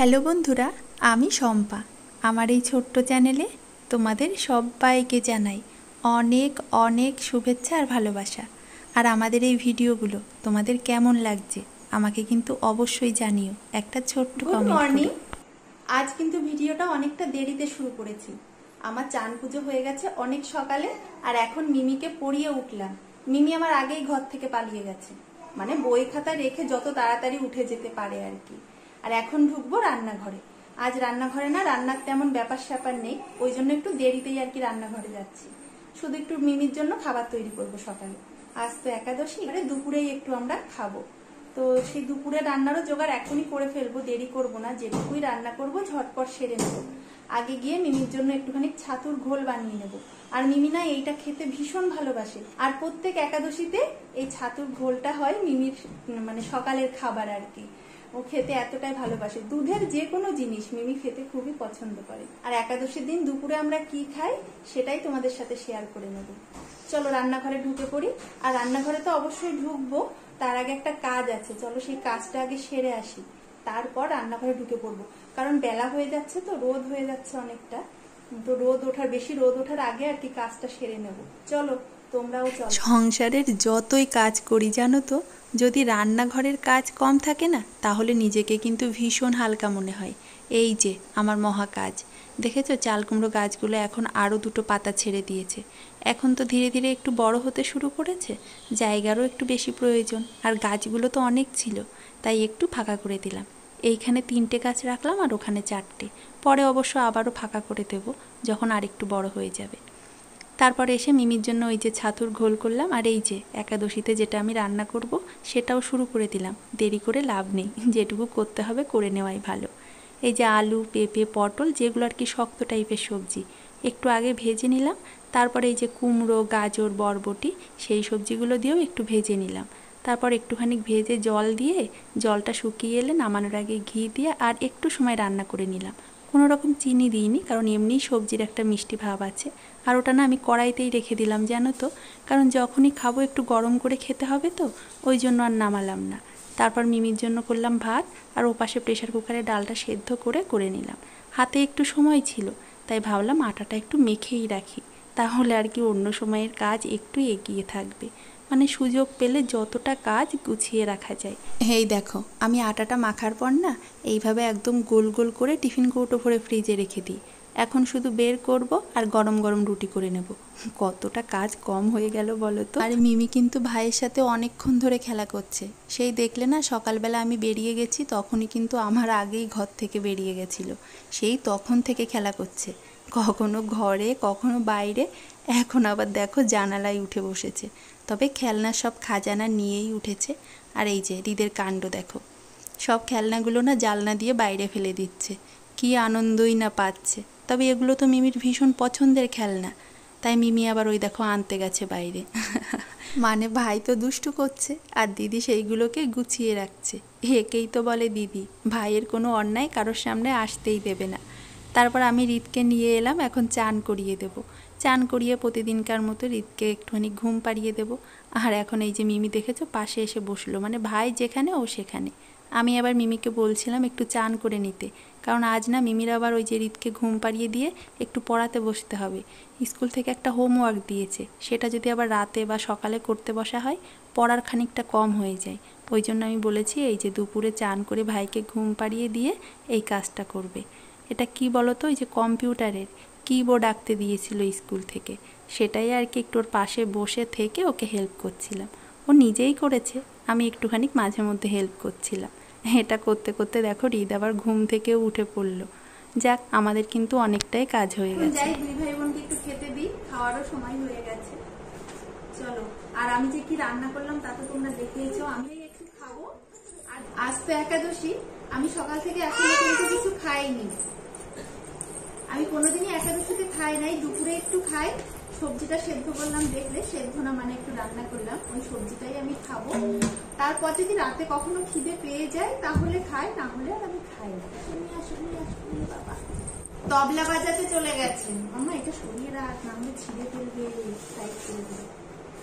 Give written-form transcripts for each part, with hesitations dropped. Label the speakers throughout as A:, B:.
A: Hello বন্ধুরা, আমি শম্পা। আমার এই ছোট্ট চ্যানেলে তোমাদের সবাইকে জানাই অনেক অনেক শুভেচ্ছা আর ভালোবাসা। আর আমাদের এই ভিডিওগুলো তোমাদের কেমন লাগছে আমাকে কিন্তু অবশ্যই জানিও একটা ছোট্ট কমেন্ট। Good morning. আজ কিন্তু ভিডিওটা অনেকটা দেরিতে শুরু করেছি। আমার চান পুজো হয়ে গেছে অনেক সকালে, আর এখন মিমিকে পড়িয়ে উঠলাম। মিমি আমার আগেই ঘর থেকে পালিয়ে গেছে, মানে বই খাতা রেখে যত তাড়াতাড়ি উঠে যেতে পারে আর কি। আর এখন ঢুকবো রান্নাঘরে। আজ রান্নাঘরে না রান্নার তেমন ব্যাপার স্যাপার নেই, ওই জন্য একটু দেরিতেই আর কি রান্নাঘরে যাচ্ছি। শুধু একটু মিমির জন্য খাবার তৈরি করব সকালে। আজ তো একাদশী, মানে দুপুরেই একটু আমরা খাবো। তো সেই দুপুরে রান্নারও জোগাড় এখনই করে ফেলবো, দেরি করব না। যেটুকুই রান্না করব ঝটপট সেরে নেব। আগে গিয়ে মিমির জন্য একটুখানি ছাতুর ঘোল বানিয়ে নেব। আর মিমি না এইটা খেতে ভীষণ ভালোবাসে, আর প্রত্যেক একাদশীতে এই ছাতুর ঘোলটা হয় মিমির মানে সকালের খাবার আর কি। ও খেতে এতটাই ভালোবাসে। দুধের যে কোনো জিনিস মিমি খেতে খুবই পছন্দ করে। আর একাদশীর দিন দুপুরে আমরা কি খাই সেটাই তোমাদের সাথে শেয়ার করে নেব। চলো রান্নাঘরে ঢুকে পড়ি। আর রান্নাঘরে তো অবশ্যই ঢুকবো, তার আগে একটা কাজ আছে। চলো সেই কাজটা আগে সেরে আসি, তারপর রান্নাঘরে ঢুকে পড়বো। কারণ বেলা হয়ে যাচ্ছে, তো রোদ হয়ে যাচ্ছে অনেকটা। তো বেশি রোদ ওঠার আগে আর কি কাজটা সেরে নেব। চলো তোমরাও চলো। সংসারের যতই কাজ করি জানো তো, যদি রান্নাঘরের কাজ কম থাকে না, তাহলে নিজেকে কিন্তু ভীষণ হালকা মনে হয়। এই যে আমার মহা কাজ দেখেছো, চাল কুমড়ো গাছগুলো এখন আরও দুটো পাতা ছেড়ে দিয়েছে। এখন তো ধীরে ধীরে একটু বড় হতে শুরু করেছে, জায়গারও একটু বেশি প্রয়োজন। আর গাছগুলো তো অনেক ছিল, তাই একটু ফাঁকা করে দিলাম। এইখানে 3টে গাছ রাখলাম আর ওখানে 4টে। পরে অবশ্য আবারও ফাঁকা করে দেব যখন আরেকটু বড় হয়ে যাবে। তারপরে এসে মিমির জন্য ওই যে ছাতুর ঘোল করলাম। আর এই যে একাদশীতে যেটা আমি রান্না করব সেটাও শুরু করে দিলাম। দেরি করে লাভ নেই, যেটুকু করতে হবে করে নেওয়াই ভালো। এই যে আলু, পেঁপে, পটল, যেগুলো আর কি শক্ত টাইপের সবজি, একটু আগে ভেজে নিলাম। তারপরে এই যে কুমড়ো, গাজর, বরবটি, সেই সবজিগুলো দিয়েও একটু ভেজে নিলাম। তারপর একটুখানি ভেজে জল দিয়ে, জলটা শুকিয়ে এলে নামানোর আগে ঘি দিয়ে আর একটু সময় রান্না করে নিলাম। কোনো রকম চিনি দিইনি, কারণ এমনিই সবজির একটা মিষ্টি ভাব আছে। আর ওটা না আমি কড়াইতেই রেখে দিলাম জানো তো, কারণ যখনই খাবো একটু গরম করে খেতে হবে, তো ওই জন্য আর নামালাম না। তারপর মিমির জন্য করলাম ভাত, আর ওপাশে প্রেশার কুকারে ডালটা সেদ্ধ করে নিলাম। হাতে একটু সময় ছিল, তাই ভাবলাম আটাটা একটু মেখেই রাখি, তাহলে আর কি অন্য সময়ের কাজ একটু এগিয়ে থাকবে। মানে সুযোগ পেলে যতটা কাজ গুছিয়ে রাখা যায়। এই দেখো, আমি আটাটা মাখার পর না এইভাবে একদম গোল গোল করে টিফিন কৌটো ভরে ফ্রিজে রেখে দিই। এখন শুধু বের করব আর গরম গরম রুটি করে নেব। কতটা কাজ কম হয়ে গেল বলো তো। আর মিমি কিন্তু ভাইয়ের সাথে অনেকক্ষণ ধরে খেলা করছে। সেই দেখলে না, সকালবেলা আমি বেরিয়ে গেছি তখনই কিন্তু আমার আগেই ঘর থেকে বেরিয়ে গেছিল। সেই তখন থেকে খেলা করছে, কখনো ঘরে কখনো বাইরে। এখন আবার দেখো জানালায় উঠে বসেছে। তবে খেলনার সব খাজানা নিয়েই উঠেছে। আর এই যে হৃদের কাণ্ড দেখো, সব খেলনাগুলো না জানলা দিয়ে বাইরে ফেলে দিচ্ছে। কি আনন্দই না পাচ্ছে। তবে এগুলো তো মিমির ভীষণ পছন্দের খেলনা, তাই মিমি আবার ওই দেখো আনতে গেছে বাইরে। মানে ভাই তো দুষ্টু করছে আর দিদি সেইগুলোকে গুছিয়ে রাখছে। একেই তো বলে দিদি। ভাইয়ের কোনো অন্যায় কারোর সামনে আসতেই দেবে না। তারপর আমি হৃদকে নিয়ে এলাম, এখন চান করিয়ে দেব। চান করিয়ে প্রতিদিনকার মতো হৃদকে একটুখানি ঘুম পাড়িয়ে দেব। আর এখন এই যে মিমি দেখেছো পাশে এসে বসলো, মানে ভাই যেখানে ও সেখানে। আমি আবার মিমিকে বলছিলাম একটু চান করে নিতে, কারণ আজ না মিমির আবার ওই যে হৃদকে ঘুম পাড়িয়ে দিয়ে একটু পড়াতে বসতে হবে। স্কুল থেকে একটা হোমওয়ার্ক দিয়েছে, সেটা যদি আবার রাতে বা সকালে করতে বসা হয়, পড়ার খানিকটা কম হয়ে যায়। ওই জন্য আমি বলেছি এই যে দুপুরে চান করে ভাইকে ঘুম পাড়িয়ে দিয়ে এই কাজটা করবে। এটা কি বলো তো, ওই যে কম্পিউটারের কিবোর্ড আঁকতে দিয়েছিল স্কুল থেকে, সেটাই আর কি একটু ওর পাশে বসে থেকে ওকে হেল্প করছিলাম। ও নিজেই করেছে, আমি একটুখানি মাঝে মধ্যে হেল্প করছিলাম। এটা করতে করতে দেখো হৃদ আবার ঘুম থেকে উঠে পড়লো। যাক, আমাদের কিন্তু অনেকটাই কাজ হয়ে গেছে। যাই, দুই ভাই বোনকে একটু খেতে দিই, খাওয়ারও সময় হয়ে গেছে। চলো, আর আমি যে কি রান্না করলাম তা তো তোমরা দেখেইছো। আমি একটু খাবো। আর আজ তো একাদশী, আমি সকাল থেকে এখনো কিন্তু কিছু খাইনি। আমি কোনোদিনই একাদশীতে খাই নাই, দুপুরে একটু খাই। সবজিটা সেদ্ধ করলাম, দেখলে সেদ্ধ না মানে একটু রান্না করলাম, ওই সবজিটাই আমি খাবো। তারপর যদি রাতে কখনো খিদে পেয়ে যায় তাহলে খাই, না হলে আর আমি খাই না। বাবা তবলা বাজাতে চলে গেছে। মামা এটা সরিয়ে রাখ, নাহলে ছিঁড়ে ফেলবে।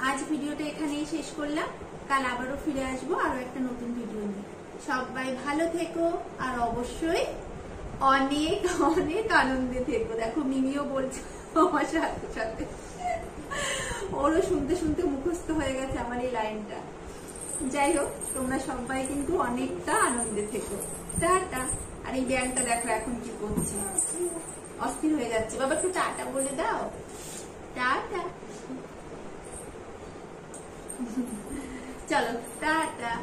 A: আজ ভিডিওটা এখানেই শেষ করলাম। কাল আবারও ফিরে আসবো আরো একটা নতুন ভিডিও নিয়ে। সবাই ভালো থেকো আর অবশ্যই অনেক অনেক আনন্দে থেকো। দেখো মিমিও বলছে আমার সাথে সাথে, ওরও শুনতে শুনতে মুখস্থ হয়ে গেছে আমার এই লাইনটা। যাই হোক, তোমরা সবাই কিন্তু অনেকটা আনন্দে থেকো। টাটা। আর এই ব্যাংকটা দেখো এখন কি করছে, অস্থির হয়ে যাচ্ছে। বাবা একটু টাটা বলে দাও। টাটা। চলো টাটা।